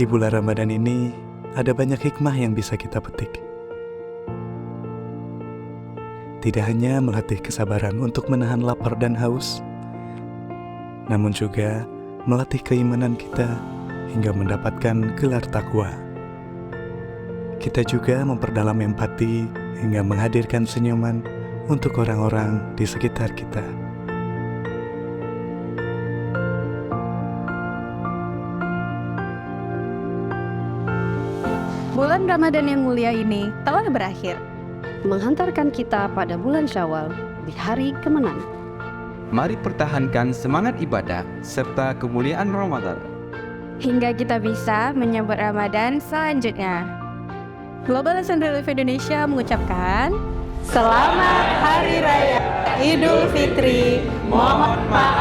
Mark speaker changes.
Speaker 1: Di bulan Ramadan ini, ada banyak hikmah yang bisa kita petik. Tidak hanya melatih kesabaran untuk menahan lapar dan haus, namun juga melatih keimanan kita hingga mendapatkan gelar takwa. Kita juga memperdalam empati hingga menghadirkan senyuman untuk orang-orang di sekitar kita.
Speaker 2: Bulan Ramadan yang mulia ini telah berakhir,
Speaker 3: menghantarkan kita pada bulan Syawal di hari kemenangan.
Speaker 4: Mari pertahankan semangat ibadah serta kemuliaan Ramadan
Speaker 2: hingga kita bisa menyambut Ramadan selanjutnya. Global Lesson Relief Indonesia mengucapkan Selamat Hari Raya Idul Fitri, mohon maaf